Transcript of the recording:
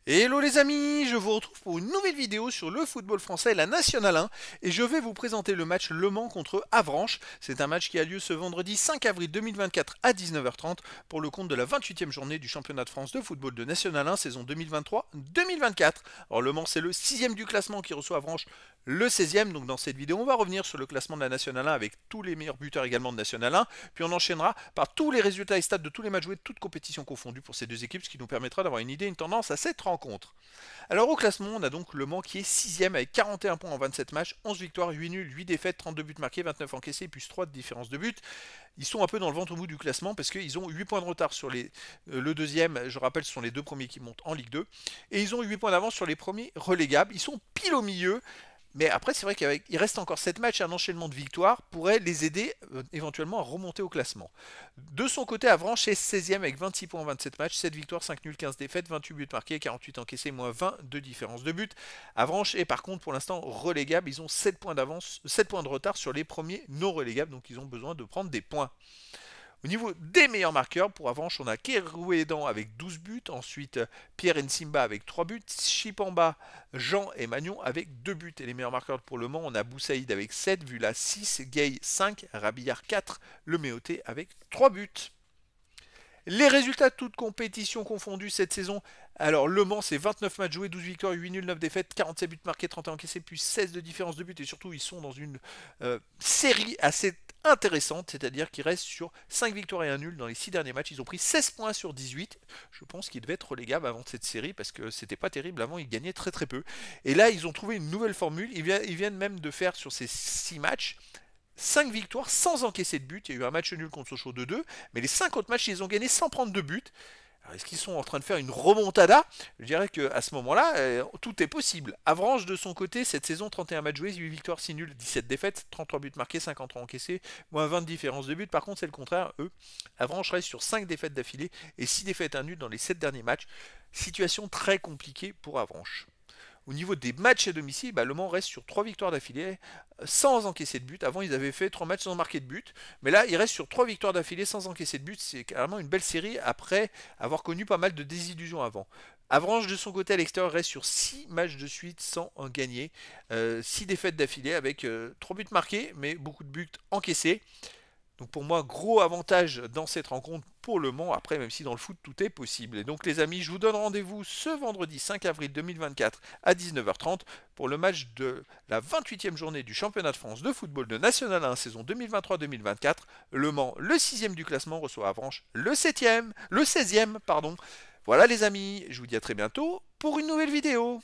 Hello les amis, je vous retrouve pour une nouvelle vidéo sur le football français et la Nationale 1 et je vais vous présenter le match Le Mans contre Avranches. C'est un match qui a lieu ce vendredi 5 avril 2024 à 19h30 pour le compte de la 28e journée du championnat de France de football de Nationale 1 saison 2023-2024. Alors Le Mans c'est le 6e du classement qui reçoit Avranches le 16e, donc dans cette vidéo on va revenir sur le classement de la Nationale 1 avec tous les meilleurs buteurs également de Nationale 1, puis on enchaînera par tous les résultats et stats de tous les matchs joués, toutes compétitions confondues pour ces deux équipes, ce qui nous permettra d'avoir une idée, une tendance à cette rencontre. Alors au classement, on a donc Le Mans qui est 6ème avec 41 points en 27 matchs, 11 victoires, 8 nuls, 8 défaites, 32 buts marqués, 29 encaissés, plus 3 de différence de but. Ils sont un peu dans le ventre mou du classement parce qu'ils ont 8 points de retard sur le deuxième, je rappelle ce sont les deux premiers qui montent en Ligue 2, et ils ont 8 points d'avance sur les premiers relégables. Ils sont pile au milieu. Mais après, c'est vrai qu'il reste encore 7 matchs et un enchaînement de victoires pourrait les aider éventuellement à remonter au classement. De son côté, Avranches est 16ème avec 26 points en 27 matchs, 7 victoires, 5 nuls, 15 défaites, 28 buts marqués, 48 encaissés, moins 20 de différence de but. Avranches est par contre pour l'instant relégable, ils ont 7 points d'avance, 7 points de retard sur les premiers non relégables, donc ils ont besoin de prendre des points. Au niveau des meilleurs marqueurs, pour Avranches, on a Kerouédan avec 12 buts, ensuite Pierre Nsimba avec 3 buts, Chipamba, Jean et Magnon avec 2 buts. Et les meilleurs marqueurs pour le Mans, on a Boussaïd avec 7, Vula 6, Gay 5, Rabillard 4, Le Méoté avec 3 buts. Les résultats de toutes compétitions confondues cette saison. Alors Le Mans c'est 29 matchs joués, 12 victoires, 8 nuls, 9 défaites, 47 buts marqués, 31 encaissés, plus 16 de différence de but. Et surtout ils sont dans une série assez intéressante, c'est-à-dire qu'ils restent sur 5 victoires et 1 nul dans les 6 derniers matchs. Ils ont pris 16 points sur 18. Je pense qu'ils devaient être relégables avant cette série parce que c'était pas terrible. Avant ils gagnaient très très peu. Et là ils ont trouvé une nouvelle formule. Ils viennent même de faire sur ces 6 matchs 5 victoires sans encaisser de but. Il y a eu un match nul contre Sochaux 2-2, mais les 5 autres matchs, ils ont gagné sans prendre de but. Alors, est-ce qu'ils sont en train de faire une remontada? Je dirais qu'à ce moment-là, tout est possible. Avranches, de son côté, cette saison, 31 matchs joués, 8 victoires, 6 nuls, 17 défaites, 33 buts marqués, 53 encaissés, moins 20 de différence de but. Par contre, c'est le contraire. Eux, Avranches reste sur 5 défaites d'affilée et 6 défaites, un nul dans les 7 derniers matchs. Situation très compliquée pour Avranches. Au niveau des matchs à domicile, Le Mans reste sur 3 victoires d'affilée sans encaisser de but. Avant, ils avaient fait 3 matchs sans marquer de but. Mais là, ils restent sur 3 victoires d'affilée sans encaisser de but. C'est carrément une belle série après avoir connu pas mal de désillusions avant. Avranches, de son côté, à l'extérieur, reste sur 6 matchs de suite sans en gagner. 6 défaites d'affilée avec 3 buts marqués, mais beaucoup de buts encaissés. Donc pour moi, gros avantage dans cette rencontre pour Le Mans. Après, même si dans le foot, tout est possible. Et donc les amis, je vous donne rendez-vous ce vendredi 5 avril 2024 à 19h30 pour le match de la 28e journée du championnat de France de football de National 1 saison 2023-2024. Le Mans, le 6e du classement, reçoit Avranches le 16e, pardon. Voilà les amis, je vous dis à très bientôt pour une nouvelle vidéo.